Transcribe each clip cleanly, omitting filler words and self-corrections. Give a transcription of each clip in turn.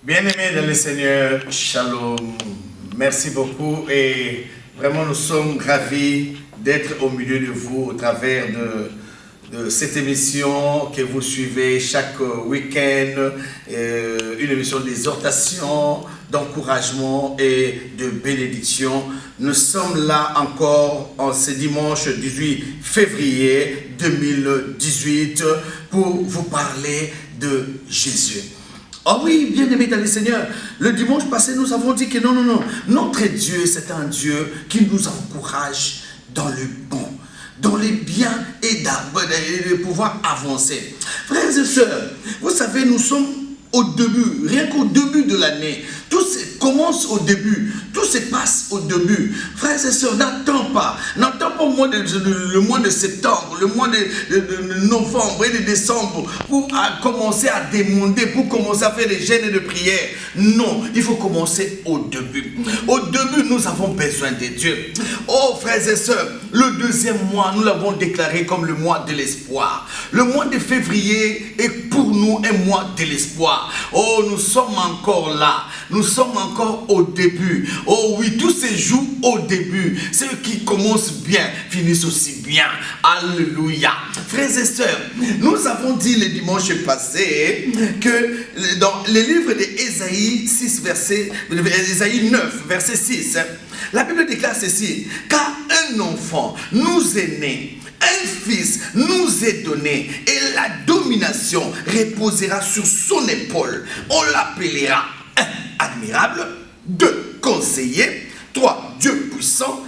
Bien-aimés dans le Seigneur, shalom. Merci beaucoup et vraiment nous sommes ravis d'être au milieu de vous au travers de cette émission que vous suivez chaque week-end, une émission d'exhortation, d'encouragement et de bénédiction. Nous sommes là encore en ce dimanche 18 février 2018 pour vous parler de Jésus. Oh oui, bien-aimés dans le Seigneur, le dimanche passé, nous avons dit que non, notre Dieu, c'est un Dieu qui nous encourage dans le bon, dans les biens et de pouvoir avancer. Frères et sœurs, vous savez, nous sommes au début, rien qu'au début de l'année. Tout commence au début, tout se passe au début. Frères et sœurs, n'attends pas le mois de septembre, le mois de novembre et de décembre pour commencer à demander, pour commencer à faire des jeûnes de prière. Non, il faut commencer au début. Au début, nous avons besoin de Dieu. Oh frères et sœurs, le deuxième mois, nous l'avons déclaré comme le mois de l'espoir. Le mois de février est pour nous un mois de l'espoir. Oh, nous sommes encore là. Nous sommes encore au début. Oh oui, tous ces jours au début, ceux qui commencent bien finissent aussi bien. Alléluia. Frères et sœurs, nous avons dit le dimanche passé que dans le livre d'Ésaïe 9, verset 6, la Bible déclare ceci: car un enfant nous est né, un fils nous est donné, et la domination reposera sur son épaule. On l'appellera 1. Admirable, 2. Conseiller, 3. Dieu puissant,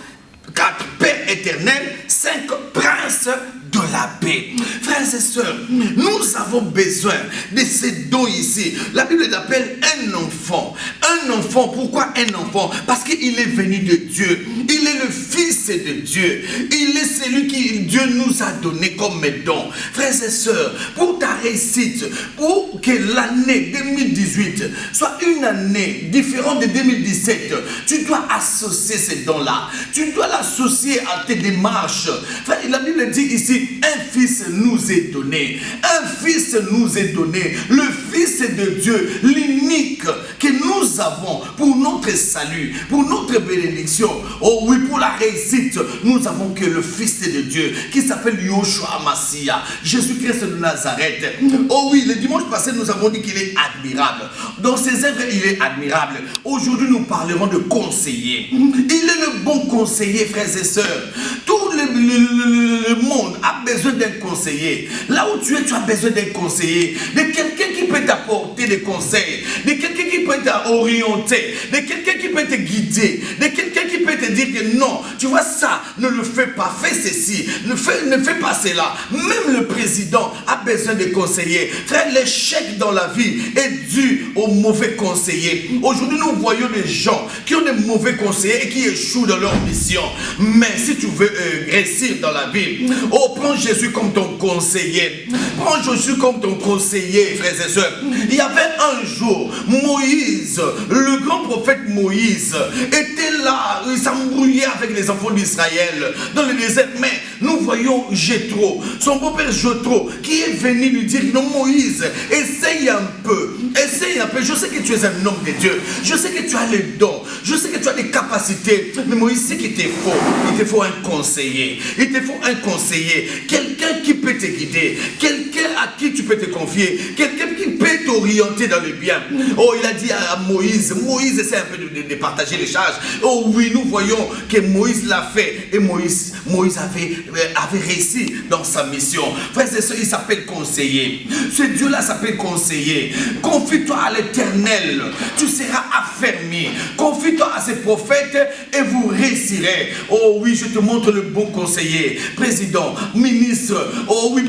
4. Père éternel, 5. Prince de la paix. Frères et sœurs, nous avons besoin de ces dons ici. La Bible l'appelle un enfant. Un enfant, pourquoi un enfant? Parce qu'il est venu de Dieu. Il est le Fils de Dieu. Il est celui que Dieu nous a donné comme don. Frères et sœurs, pour ta réussite, pour que l'année 2018 soit une année différente de 2017, tu dois associer ces dons-là. Tu dois l'associer à tes démarches. Frère, la Bible dit ici, un fils nous est donné. Un fils nous est donné. Le Fils de Dieu, l'unique que nous avons pour notre salut, pour notre bénédiction. Oh oui, pour la réussite, nous avons que le Fils de Dieu qui s'appelle Yoshua Mashiach, Jésus-Christ de Nazareth. Oh oui, le dimanche passé, nous avons dit qu'il est admirable. Dans ses œuvres, il est admirable. Aujourd'hui, nous parlerons de conseiller. Il est le bon conseiller, frères et sœurs. Tout le monde a besoin d'un conseiller. Là où tu es, tu as besoin d'un conseiller. De quelqu'un qui peut t'apporter des conseils. De quelqu'un qui peut t'orienter. De quelqu'un qui peut te guider. De quelqu'un qui peut te dire que non, tu vois ça, ne le fais pas, fais ceci, ne fais pas cela. Même le président a besoin de conseillers. Frère, l'échec dans la vie est dû aux mauvais conseillers. Aujourd'hui, nous voyons des gens qui ont des mauvais conseillers et qui échouent dans leur mission. Mais si tu veux réussir dans la vie, oh, prends Jésus comme ton conseiller. Prends Jésus comme ton conseiller, frères et sœurs. Il y avait un jour, Moïse, le grand prophète Moïse, était là, il s'embrouillait avec les enfants d'Israël dans le désert. Mais nous voyons Jéthro, son beau-père Jéthro, qui est venu lui dire: non, Moïse, essaye un peu. Essaye un peu. Je sais que tu es un homme de Dieu. Je sais que tu as les dons. Je sais que tu as des capacités. Mais Moïse, c'est qu'il te faut. Il te faut un conseiller. Il te faut un conseiller. Quelqu'un qui peut te guider. Quelqu'un à qui tu peux te confier. Quelqu'un qui peut t'orienter dans le bien. Oh, il a dit à Moïse. Moïse essaie un peu de partager les charges. Oh oui, nous voyons que Moïse l'a fait. Et Moïse avait réussi dans sa mission. Frère, c'est ça, il s'appelle conseiller. Ce Dieu-là s'appelle conseiller. Confie-toi à l'Éternel. Tu seras affermi. Confie-toi à ses prophètes et vous réussirez. Oh oui, je te montre le bon conseiller. Président, ministre, oh oui,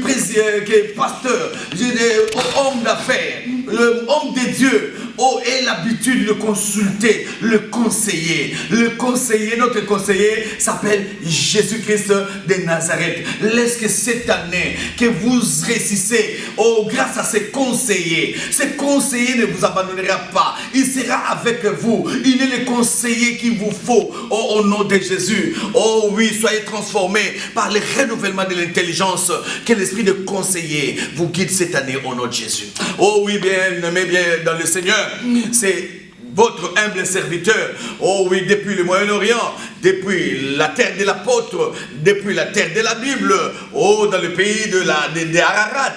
pasteur, homme d'affaires, l'homme de Dieu. Oh, et l'habitude de consulter le conseiller. Le conseiller, notre conseiller s'appelle Jésus-Christ de Nazareth. Laisse que cette année, que vous réussissez, oh, grâce à ces conseillers ne vous abandonnera pas. Il sera avec vous. Il est le conseiller qu'il vous faut, oh, au nom de Jésus. Oh oui, soyez transformés par le renouvellement de l'intelligence. Que l'esprit de conseiller vous guide cette année au nom de Jésus. Oh oui, bien aimé, bien dans le Seigneur, c'est votre humble serviteur, oh oui, depuis le Moyen-Orient, depuis la terre de l'apôtre, depuis la terre de la Bible, oh, dans le pays de Ararat,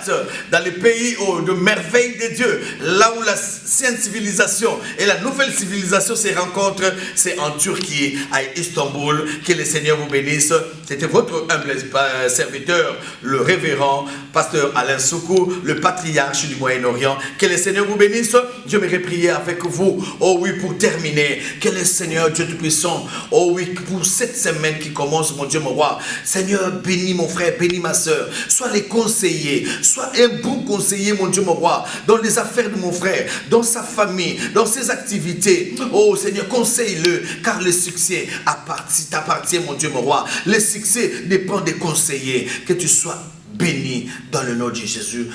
dans le pays de merveille de Dieu, là où la sainte civilisation et la nouvelle civilisation se rencontrent, c'est en Turquie, à Istanbul. Que le Seigneur vous bénisse. C'était votre humble serviteur, le révérend pasteur Alain Soukou, le patriarche du Moyen-Orient. Que le Seigneur vous bénisse. Je vais prier avec vous. Oh oui, pour terminer, que le Seigneur Dieu Tout-Puissant, oh oui, pour cette semaine qui commence, mon Dieu, mon roi, Seigneur, bénis mon frère, bénis ma soeur, sois les conseillers, sois un bon conseiller, mon Dieu, mon roi, dans les affaires de mon frère, dans sa famille, dans ses activités. Oh Seigneur, conseille-le, car le succès t'appartient, mon Dieu, mon roi. Le succès dépend des conseillers. Que tu sois béni dans le nom de Jésus.